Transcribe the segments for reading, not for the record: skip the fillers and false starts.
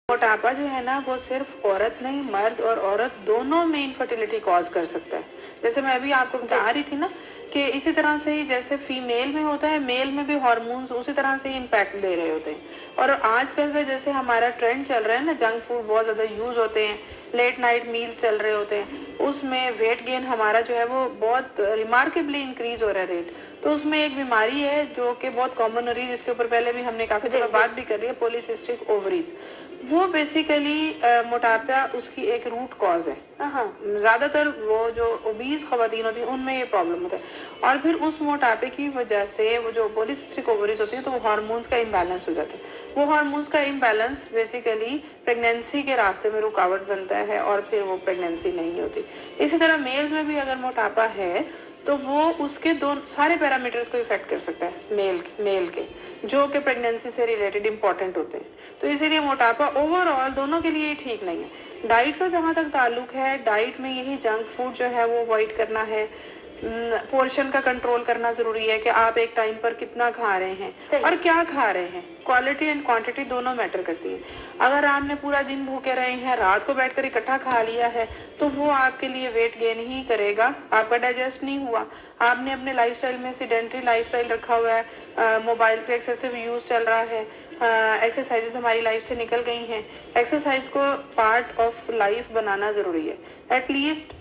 मोटापा जो है ना वो सिर्फ औरत नहीं, मर्द और औरत दोनों में इनफर्टिलिटी कॉज कर सकता है। जैसे मैं अभी आपको बता रही थी ना कि इसी तरह से ही जैसे फीमेल में होता है, मेल में भी हार्मोन्स उसी तरह से ही इम्पैक्ट दे रहे होते हैं। और आजकल का जैसे हमारा ट्रेंड चल रहा है ना, जंक फूड बहुत ज्यादा यूज होते हैं, लेट नाइट मील्स चल रहे होते हैं, उसमें वेट गेन हमारा जो है वो बहुत रिमार्केबली इंक्रीज हो रहा है रेट। तो उसमें एक बीमारी है जो कि बहुत कॉमन हो रही है, जिसके ऊपर पहले भी हमने काफी जगह बात भी कर रही है, पॉलीसिस्टिक ओवरीज। वो बेसिकली मोटापा उसकी एक रूट कॉज है। ज्यादातर वो जो ओबीज खवातीन होती है उनमें ये प्रॉब्लम होता है। और फिर उस मोटापे की वजह से वो जो पॉलीसिस्टिक ओवरीज होती है तो वो हार्मोन्स का इम्बैलेंस हो जाता है। वो हार्मोन्स का इम्बैलेंस बेसिकली प्रेगनेंसी के रास्ते में रुकावट बनता है और फिर वो प्रेगनेंसी नहीं होती। इसी तरह मेल्स में भी अगर मोटापा है तो वो उसके सारे पैरामीटर्स को इफेक्ट कर सकता है मेल के, जो कि प्रेगनेंसी से रिलेटेड इंपॉर्टेंट होते हैं। तो इसीलिए मोटापा ओवरऑल दोनों के लिए ठीक नहीं है। डाइट का जहां तक ताल्लुक है, डाइट में यही जंक फूड जो है वो अवॉइड करना है। पोर्शन का कंट्रोल करना जरूरी है कि आप एक टाइम पर कितना खा रहे हैं और क्या खा रहे हैं। क्वालिटी एंड क्वांटिटी दोनों मैटर करती है। अगर आपने पूरा दिन भूखे रहे हैं, रात को बैठकर इकट्ठा खा लिया है, तो वो आपके लिए वेट गेन ही करेगा, आपका डाइजेस्ट नहीं हुआ। आपने अपने लाइफस्टाइल में सीडेंटरी लाइफस्टाइल रखा हुआ है, मोबाइल्स का एक्सेसिव यूज चल रहा है, एक्सरसाइजेस हमारी लाइफ से निकल गई हैं। एक्सरसाइज को पार्ट ऑफ लाइफ बनाना जरूरी है। एटलीस्ट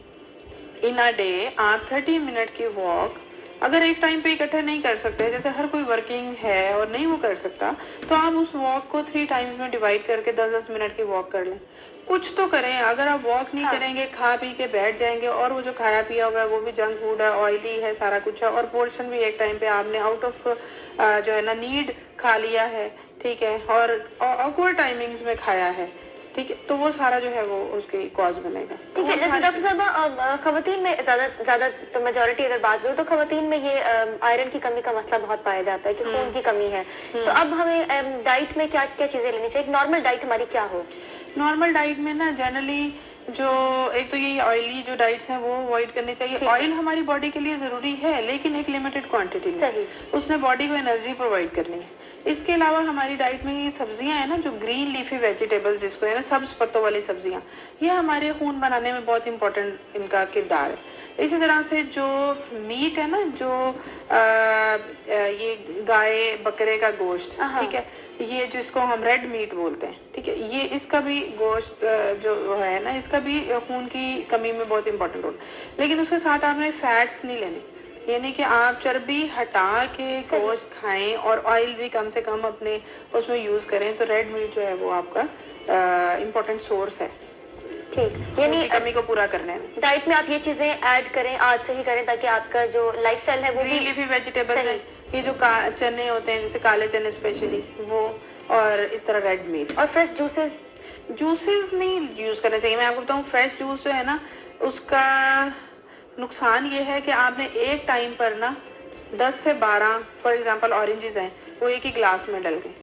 इन अ डे आप 30 मिनट की वॉक अगर एक टाइम पे इकट्ठे नहीं कर सकते, जैसे हर कोई वर्किंग है और नहीं वो कर सकता, तो आप उस वॉक को 3 टाइम्स में डिवाइड करके 10-10 मिनट की वॉक कर लें। कुछ तो करें। अगर आप वॉक नहीं करेंगे, खा पी के बैठ जाएंगे और वो जो खाया पिया हुआ है वो भी जंक फूड है, ऑयली है, सारा कुछ है, और पोर्शन भी एक टाइम पे आपने आउट ऑफ जो है ना नीड खा लिया है, ठीक है, और ऑकवर्ड टाइमिंग्स में खाया है, ठीक है, तो वो सारा जो है वो उसकी कॉज बनेगा। ठीक है। जैसे डॉक्टर साहब खवातीन में ज्यादा तो मेजोरिटी अगर बात करूँ तो खवातीन में ये आयरन की कमी का मसला बहुत पाया जाता है कि खून की कमी है। तो अब हमें डाइट में क्या क्या चीजें लेनी चाहिए? नॉर्मल डाइट हमारी क्या हो? नॉर्मल डाइट में ना जनरली जो एक तो ये ऑयली जो डाइट्स हैं वो अवॉइड करनी चाहिए। ऑयल हमारी बॉडी के लिए जरूरी है लेकिन एक लिमिटेड क्वांटिटी में, उसने बॉडी को एनर्जी प्रोवाइड करनी है। इसके अलावा हमारी डाइट में ये सब्जियां है ना, जो ग्रीन लीफी वेजिटेबल्स जिसको है ना, सब्ज पत्तों वाली सब्जियां, ये हमारे खून बनाने में बहुत इंपॉर्टेंट इनका किरदार है। इसी तरह से जो मीट है ना, जो ये गाय बकरे का गोश्त, ठीक है, ये जिसको हम रेड मीट बोलते हैं, ठीक है, ये इसका भी गोश्त जो है ना, इसका भी खून की कमी में बहुत इंपॉर्टेंट रोल। लेकिन उसके साथ आपने फैट्स नहीं लेने, यानी कि आप चर्बी हटा के गोश्त खाएं और ऑयल भी कम से कम अपने उसमें यूज करें, तो रेड मीट जो है वो आपका इम्पोर्टेंट सोर्स है, ठीक, यानी कमी को पूरा करने में। डाइट में आप ये चीजें ऐड करें, आज से ही करें, ताकि आपका जो लाइफस्टाइल है वो ग्रीन लीफी वेजिटेबल्स है, ये जो चने होते हैं जैसे काले चने स्पेशली वो, और इस तरह रेड मीट। और फ्रेश जूसेस नहीं यूज करना चाहिए। मैं आपको बताऊं, फ्रेश जूस जो है ना, उसका नुकसान ये है कि आपने एक टाइम पर ना 10 से 12 फॉर एग्जांपल ऑरेंजेस हैं, वो एक ही ग्लास में डल गए,